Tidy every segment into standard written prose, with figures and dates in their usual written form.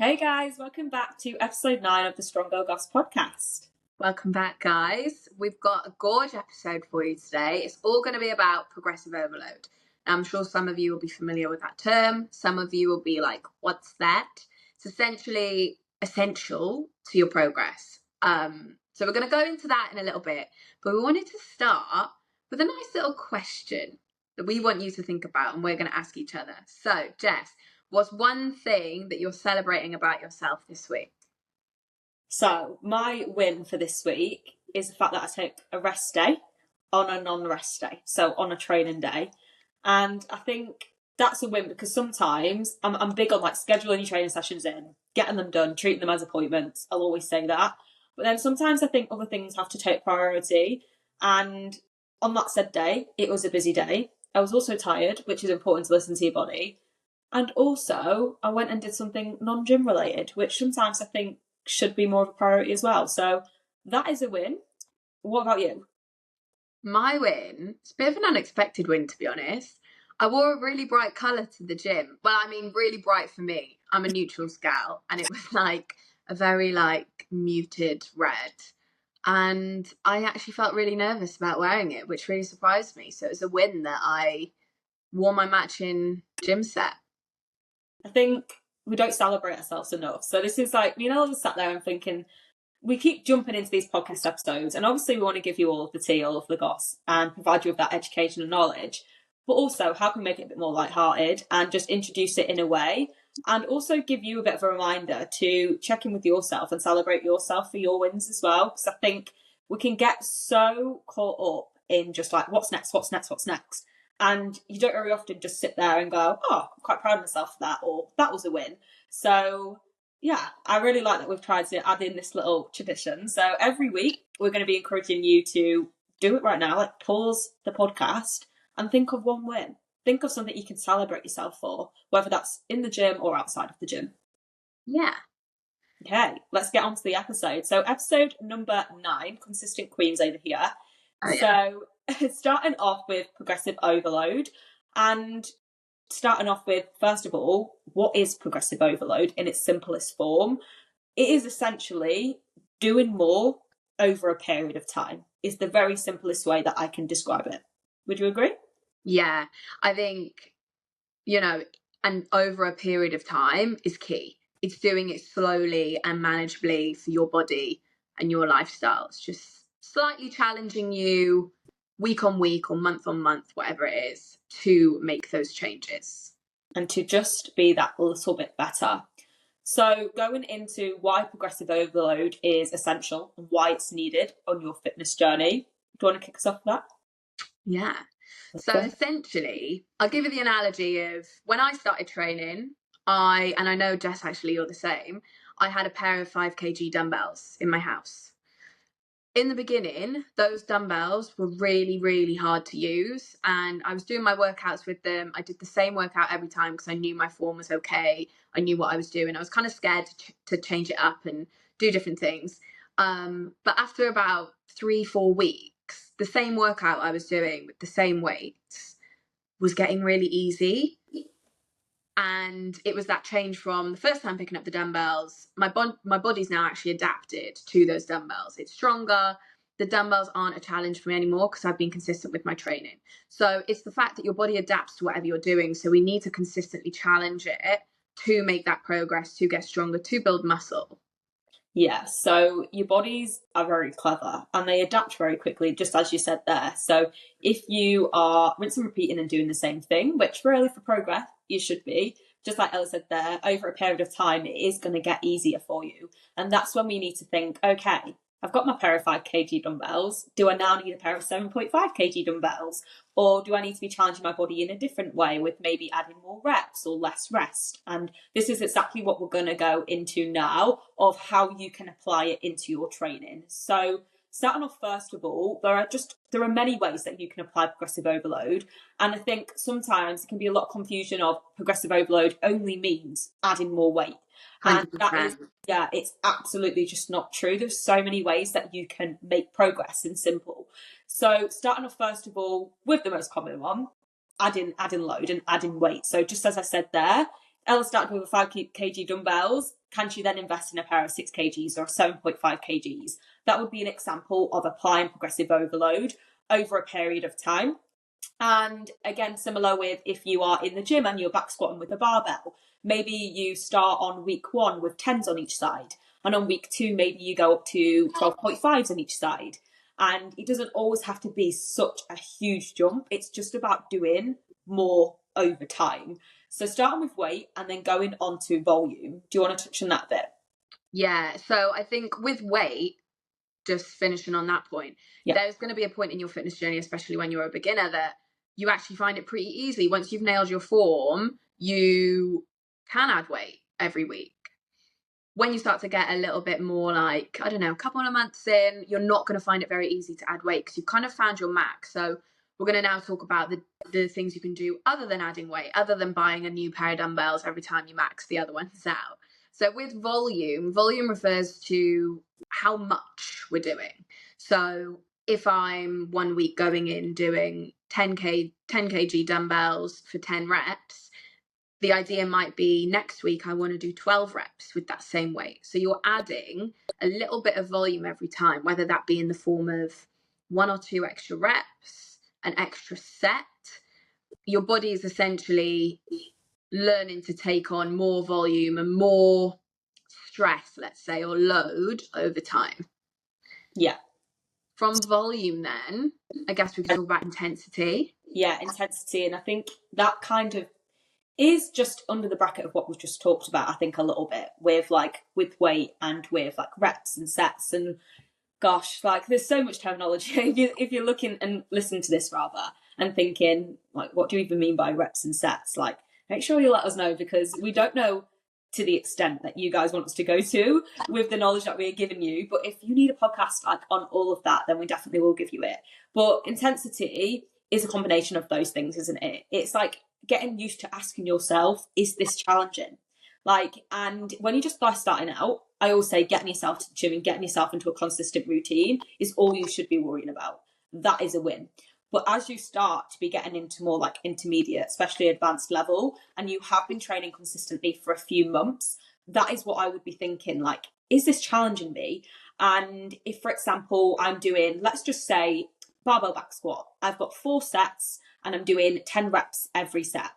Hey guys, welcome back to episode 9 of the Strong Girl Goss podcast. Welcome back, guys. We've got a gorgeous episode for you today. It's all going to be about progressive overload. Now, I'm sure some of you will be familiar with that term. Some of you will be like, what's that? It's essentially essential to your progress. So we're going to go into that in a little bit, but we wanted to start with a nice little question that we want you to think about, and we're going to ask each other. So, Jess, what's one thing that you're celebrating about yourself this week? So, my win for this week is the fact that I took a rest day on a non-rest day, so on a training day. And I think that's a win because sometimes I'm big on like scheduling your training sessions in, getting them done, treating them as appointments. I'll always say that. But then sometimes I think other things have to take priority. And on that said day, it was a busy day. I was also tired, which is important to listen to your body. And also, I went and did something non-gym related, which sometimes I think should be more of a priority as well. So that is a win. What about you? My win, it's a bit of an unexpected win, to be honest. I wore a really bright colour to the gym. Well, I mean, really bright for me. I'm a neutrals gal, and it was like a very muted red. And I actually felt really nervous about wearing it, which really surprised me. So it was a win that I wore my matching gym set. I think we don't celebrate ourselves enough. So this is like, I was sat there and thinking, we keep jumping into these podcast episodes, and obviously we want to give you all of the tea, all of the goss, and provide you with that education and knowledge. But also, how can we make it a bit more lighthearted and just introduce it in a way, and also give you a bit of a reminder to check in with yourself and celebrate yourself for your wins as well? Because I think we can get so caught up in just like, what's next, what's next, what's next? And you don't very often just sit there and go, oh, I'm quite proud of myself for that, or that was a win. So yeah, I really like that we've tried to add in this little tradition. So every week we're going to be encouraging you to do it right now, like pause the podcast and think of one win. Think of something you can celebrate yourself for, whether that's in the gym or outside of the gym. Yeah. Okay, let's get on to the episode. So episode number 9, Consistent Queens over here. Oh, yeah. So starting off with progressive overload, and starting off with, first of all, what is progressive overload in its simplest form? It is essentially doing more over a period of time, is the very simplest way that I can describe it. Would you agree? Yeah, I think, and over a period of time is key. It's doing it slowly and manageably for your body and your lifestyle. It's just slightly challenging you week on week or month on month, whatever it is, to make those changes. And to just be that little bit better. So going into why progressive overload is essential and why it's needed on your fitness journey. Do you want to kick us off with that? Yeah. So essentially, I'll give you the analogy of when I started training, and I know Jess, actually you're the same, I had a pair of 5 kg dumbbells in my house. In the beginning, those dumbbells were really, really hard to use, and I was doing my workouts with them. I did the same workout every time because I knew my form was okay. I knew what I was doing. I was kind of scared to change it up and do different things. But after about 3-4 weeks, the same workout I was doing with the same weights was getting really easy. And it was that change from the first time picking up the dumbbells. My body's now actually adapted to those dumbbells. It's stronger. The dumbbells aren't a challenge for me anymore because I've been consistent with my training. So it's the fact that your body adapts to whatever you're doing. So we need to consistently challenge it to make that progress, to get stronger, to build muscle. Yeah, so your bodies are very clever and they adapt very quickly, just as you said there. So if you are rinsing and repeating and doing the same thing, which really for progress you should be, just like Ella said there, over a period of time it is going to get easier for you. And that's when we need to think, okay, I've got my pair of 5 kg dumbbells. Do I now need a pair of 7.5 kg dumbbells? Or do I need to be challenging my body in a different way with maybe adding more reps or less rest? And this is exactly what we're going to go into now of how you can apply it into your training. So starting off, first of all, there are many ways that you can apply progressive overload. And I think sometimes it can be a lot of confusion of progressive overload only means adding more weight. And 100%. that is, it's absolutely just not true. There's so many ways that you can make progress in simple. So starting off, first of all, with the most common one, adding load and adding weight. So just as I said there, Ella started with 5 kg dumbbells. can she then invest in a pair of 6 kgs or 7.5 kgs? That would be an example of applying progressive overload over a period of time. And again, similar with if you are in the gym and you're back squatting with a barbell, maybe you start on week 1 with 10s on each side, and on week 2 maybe you go up to 12.5s on each side. And it doesn't always have to be such a huge jump. It's just about doing more over time. So starting with weight and then going on to volume. Do you want to touch on that bit? Yeah, so I think with weight, just finishing on that point, there's going to be a point in your fitness journey, especially when you're a beginner, that you actually find it pretty easy. Once you've nailed your form, you can add weight every week. When you start to get a little bit more like, I don't know, a couple of months in, you're not going to find it very easy to add weight because you've kind of found your max. So we're going to now talk about the things you can do other than adding weight, other than buying a new pair of dumbbells every time you max the other ones out. So with volume refers to how much we're doing. So if I'm 1 week going in doing 10 kg dumbbells for 10 reps, the idea might be next week I want to do 12 reps with that same weight. So you're adding a little bit of volume every time, whether that be in the form of 1 or 2 extra reps, an extra set. Your body is essentially learning to take on more volume and more stress, let's say, or load over time. Yeah. From volume then, I guess we could talk about intensity. Yeah, intensity. And I think that kind of is just under the bracket of what we've just talked about, I think, a little bit with weight and with like reps and sets. And gosh, like there's so much terminology. If you're looking and listening to this rather and thinking like, what do you even mean by reps and sets? Like, make sure you let us know, because we don't know to the extent that you guys want us to go to with the knowledge that we're giving you. But if you need a podcast like on all of that, then we definitely will give you it. But intensity is a combination of those things, isn't it? It's like getting used to asking yourself, is this challenging? Like, and when you just start starting out, I always say getting yourself to the gym and getting yourself into a consistent routine is all you should be worrying about. That is a win. But as you start to be getting into more like intermediate, especially advanced level, and you have been training consistently for a few months, that is what I would be thinking, like, is this challenging me? And if, for example, I'm doing, let's just say, barbell back squat, I've got 4 sets and I'm doing 10 reps every set.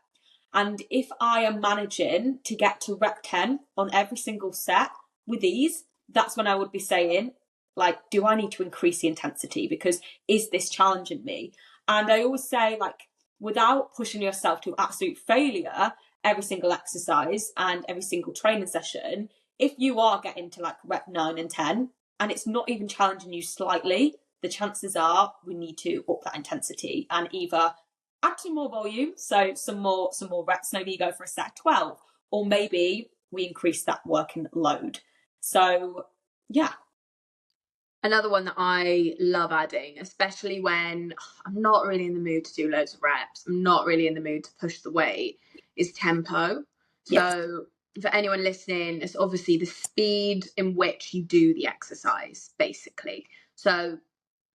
And if I am managing to get to rep 10 on every single set with ease, that's when I would be saying, like, do I need to increase the intensity? Because is this challenging me? And I always say, like, without pushing yourself to absolute failure every single exercise and every single training session, if you are getting to like rep 9 and 10 and it's not even challenging you slightly, the chances are we need to up that intensity and either add some more volume, so some more reps, maybe you go for a set 12, or maybe we increase that working load. So yeah. Another one that I love adding, especially when I'm not really in the mood to do loads of reps, I'm not really in the mood to push the weight, is tempo. Yes. So for anyone listening, it's obviously the speed in which you do the exercise, basically. So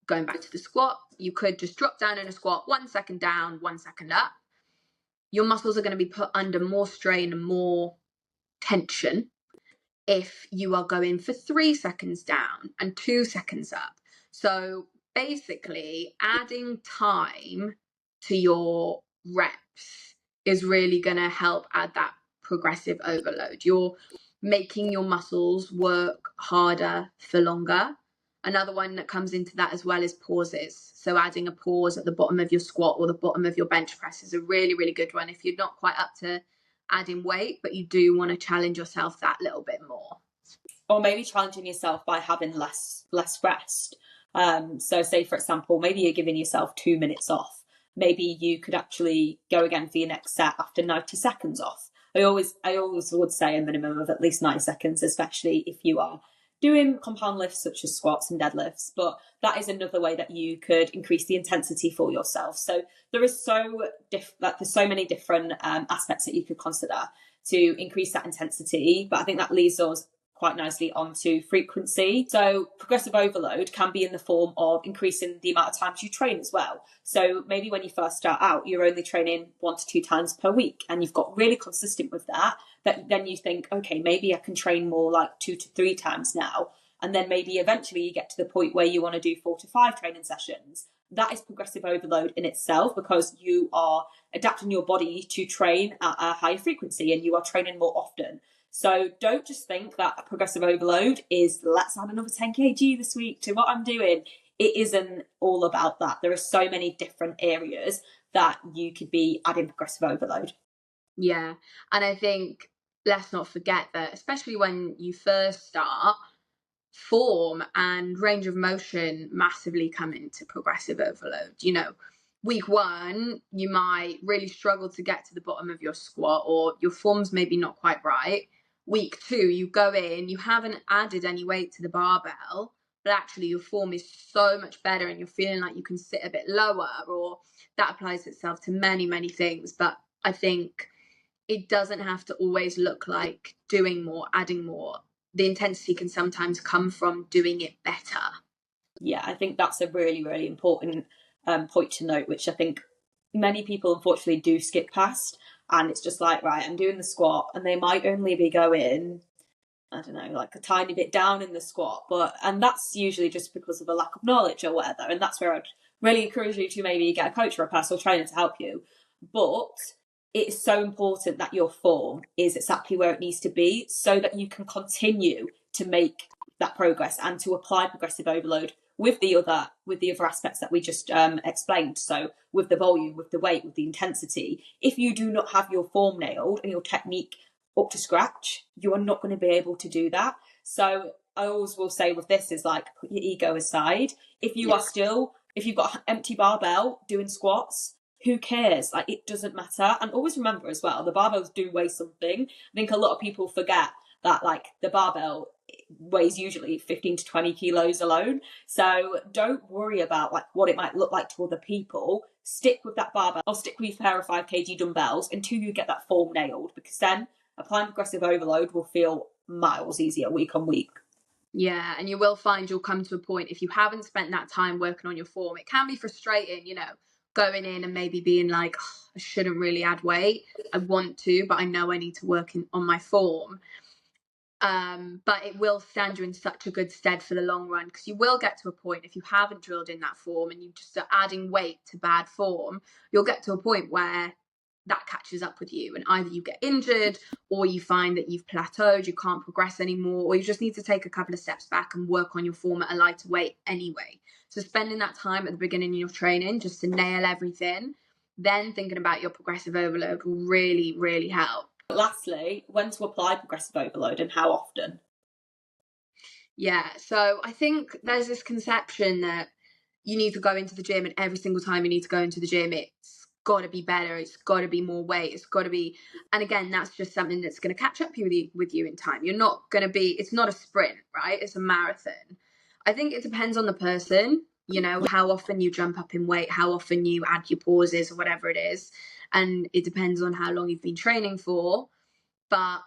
going back to the squat, you could just drop down in a squat, 1 second down, 1 second up. Your muscles are going to be put under more strain and more tension if you are going for 3 seconds down and 2 seconds up. So basically, adding time to your reps is really going to help add that progressive overload. You're making your muscles work harder for longer. Another one that comes into that as well is pauses. So adding a pause at the bottom of your squat or the bottom of your bench press is a really, really good one if you're not quite up to adding weight, but you do want to challenge yourself that little bit more. Or maybe challenging yourself by having less rest. So say, for example, maybe you're giving yourself 2 minutes off. Maybe you could actually go again for your next set after 90 seconds off. I always would say a minimum of at least 90 seconds, especially if you are doing compound lifts such as squats and deadlifts. But that is another way that you could increase the intensity for yourself. So there is there's so many different aspects that you could consider to increase that intensity. But I think that leaves us quite nicely onto frequency. So progressive overload can be in the form of increasing the amount of times you train as well. So maybe when you first start out, you're only training 1 to 2 times per week, and you've got really consistent with that then you think, okay, maybe I can train more like 2 to 3 times now. And then maybe eventually you get to the point where you want to do 4 to 5 training sessions. That is progressive overload in itself, because you are adapting your body to train at a higher frequency and you are training more often. So don't just think that progressive overload is let's add another 10 kg this week to what I'm doing. It isn't all about that. There are so many different areas that you could be adding progressive overload. Yeah. And I think let's not forget that, especially when you first start, form and range of motion massively come into progressive overload. You know, week 1, you might really struggle to get to the bottom of your squat, or your form's maybe not quite right. Week 2, you go in, you haven't added any weight to the barbell, but actually your form is so much better and you're feeling like you can sit a bit lower, or that applies itself to many, many things. But I think it doesn't have to always look like doing more, adding more. The intensity can sometimes come from doing it better. Yeah, I think that's a really, really important point to note, which I think many people unfortunately do skip past. And it's just like, right, I'm doing the squat, and they might only be going, I don't know, like a tiny bit down in the squat. And that's usually just because of a lack of knowledge or whatever. And that's where I'd really encourage you to maybe get a coach or a personal trainer to help you. But it's so important that your form is exactly where it needs to be, so that you can continue to make that progress and to apply progressive overload with the other aspects that we just explained. So with the volume, with the weight, with the intensity. If you do not have your form nailed and your technique up to scratch, you are not going to be able to do that. So I always will say with this is like, put your ego aside. If you've got an empty barbell doing squats, who cares? Like, it doesn't matter. And always remember as well, the barbells do weigh something. I think a lot of people forget that, like, the barbell weighs usually 15 to 20 kilos alone. So don't worry about like what it might look like to other people. Stick with that barbell, or stick with your pair of 5 kg dumbbells until you get that form nailed, because then applying progressive overload will feel miles easier week on week. Yeah, and you will find you'll come to a point, if you haven't spent that time working on your form, it can be frustrating, you know, going in and maybe being like, oh, I shouldn't really add weight. I want to, but I know I need to work on my form. But it will stand you in such a good stead for the long run, because you will get to a point, if you haven't drilled in that form and you just are adding weight to bad form, you'll get to a point where that catches up with you, and either you get injured, or you find that you've plateaued, you can't progress anymore, or you just need to take a couple of steps back and work on your form at a lighter weight anyway. So spending that time at the beginning of your training just to nail everything, then thinking about your progressive overload will really, really help. Lastly, when to apply progressive overload and how often? Yeah, so I think there's this conception that you need to go into the gym, and every single time you need to go into the gym, it's got to be better, it's got to be more weight, it's got to be, and again, that's just something that's going to catch up with you in time. You're not going to be, it's not a sprint, right? It's a marathon. I think it depends on the person, you know, how often you jump up in weight, how often you add your pauses or whatever it is, and it depends on how long you've been training for, but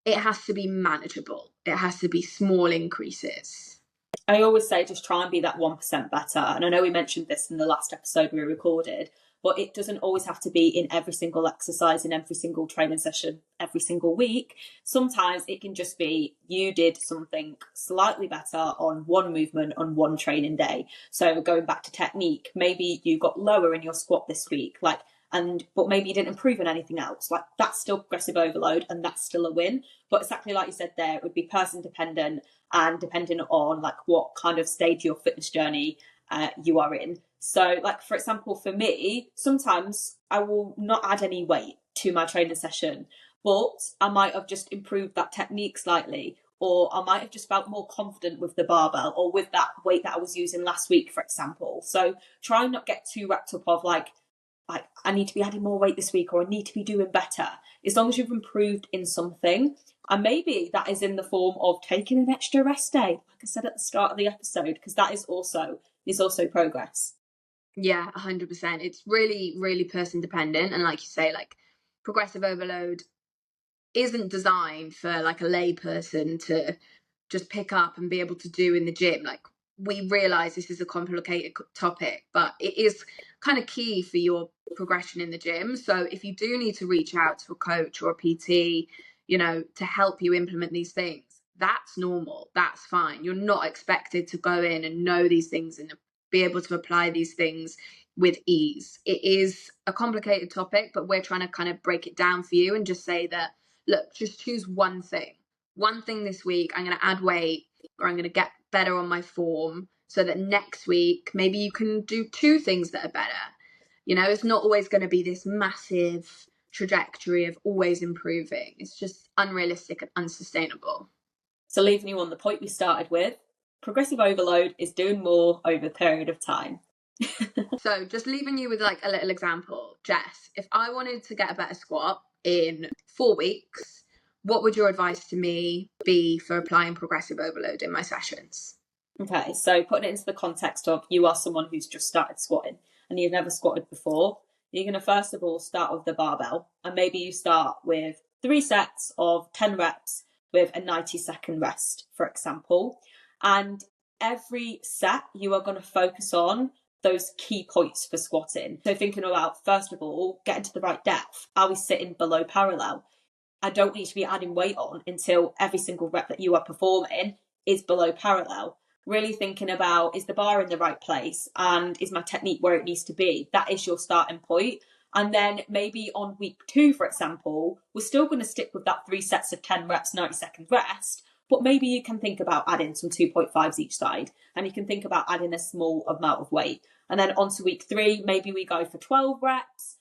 it has to be manageable. It has to be small increases. I always say just try and be that 1% better. And I know we mentioned this in the last episode we recorded, but it doesn't always have to be in every single exercise, in every single training session, every single week. Sometimes it can just be you did something slightly better on one movement on one training day. So going back to technique, maybe you got lower in your squat this week, but maybe you didn't improve on anything else. Like, that's still progressive overload and that's still a win. But exactly like you said there, it would be person dependent and depending on like what kind of stage of your fitness journey you are in. So like, for example, for me, sometimes I will not add any weight to my training session, but I might have just improved that technique slightly, or I might have just felt more confident with the barbell or with that weight that I was using last week, for example. So try and not get too wrapped up of like I need to be adding more weight this week, or I need to be doing better. As long as you've improved in something, and maybe that is in the form of taking an extra rest day, like I said at the start of the episode, because that is also progress. Yeah, 100%. It's really, really person dependent. And like you say, like progressive overload isn't designed for like a lay person to just pick up and be able to do in the gym. Like, we realize this is a complicated topic, but it is kind of key for your progression in the gym. So if you do need to reach out to a coach or a PT, you know, to help you implement these things, that's normal. That's fine. You're not expected to go in and know these things and be able to apply these things with ease. It is a complicated topic, but we're trying to kind of break it down for you and just say that, look, just choose one thing this week. I'm going to add weight, or I'm going to get better on my form, so that next week maybe you can do 2 things that are better. You know, it's not always going to be this massive trajectory of always improving. It's just unrealistic and unsustainable. So leaving you on the point we started with, progressive overload is doing more over a period of time. So just leaving you with like a little example, Jess, if I wanted to get a better squat in 4 weeks, what would your advice to me be for applying progressive overload in my sessions? Okay, so putting it into the context of you are someone who's just started squatting and you've never squatted before, you're going to first of all start with the barbell, and maybe you start with 3 sets of 10 reps with a 90-second rest, for example. And every set you are going to focus on those key points for squatting. So thinking about, first of all, getting to the right depth. Are we sitting below parallel? I don't need to be adding weight on until every single rep that you are performing is below parallel. Really thinking about, is the bar in the right place and is my technique where it needs to be? That is your starting point. And then maybe on week 2, for example, we're still going to stick with that 3 sets of 10 reps, 90-second rest, but maybe you can think about adding some 2.5s each side, and you can think about adding a small amount of weight. And then on to week 3, maybe we go for 12 reps,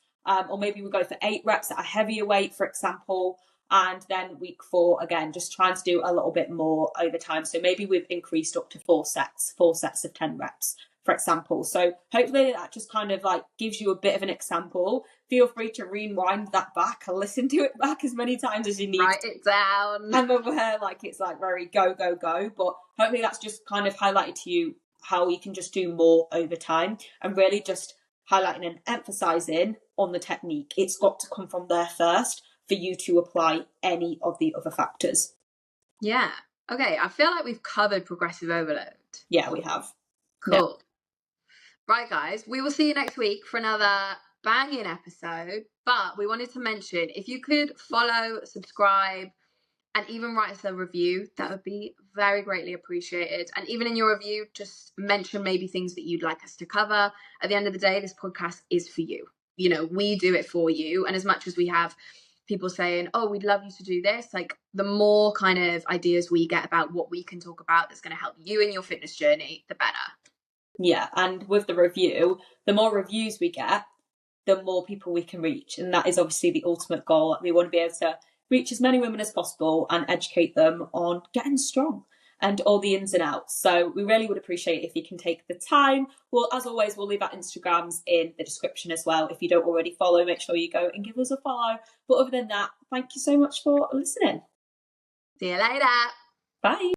or maybe we go for 8 reps at a heavier weight, for example. And then week 4, again, just trying to do a little bit more over time. So maybe we've increased up to 4 sets of 10 reps, for example. So hopefully that just kind of like gives you a bit of an example. Feel free to rewind that back and listen to it back as many times as you need. Write it down. I'm aware like it's like very go, go, go. But hopefully that's just kind of highlighted to you how you can just do more over time, and really just highlighting and emphasizing on the technique. It's got to come from there first for you to apply any of the other factors. Yeah. Okay, I feel like we've covered progressive overload. Yeah, we have. Cool. Yeah. Right, guys, we will see you next week for another banging episode. But we wanted to mention, if you could follow, subscribe, and even write us a review, that would be very greatly appreciated. And even in your review, just mention maybe things that you'd like us to cover. At the end of the day, this podcast is for you. You know, we do it for you. And as much as we have people saying, oh, we'd love you to do this, like, the more kind of ideas we get about what we can talk about that's going to help you in your fitness journey, the better. Yeah, and with the review, the more reviews we get, the more people we can reach. And that is obviously the ultimate goal. We want to be able to reach as many women as possible and educate them on getting strong and all the ins and outs. So we really would appreciate if you can take the time. Well, as always, we'll leave our Instagrams in the description as well. If you don't already follow, make sure you go and give us a follow. But other than that, thank you so much for listening. See you later. Bye.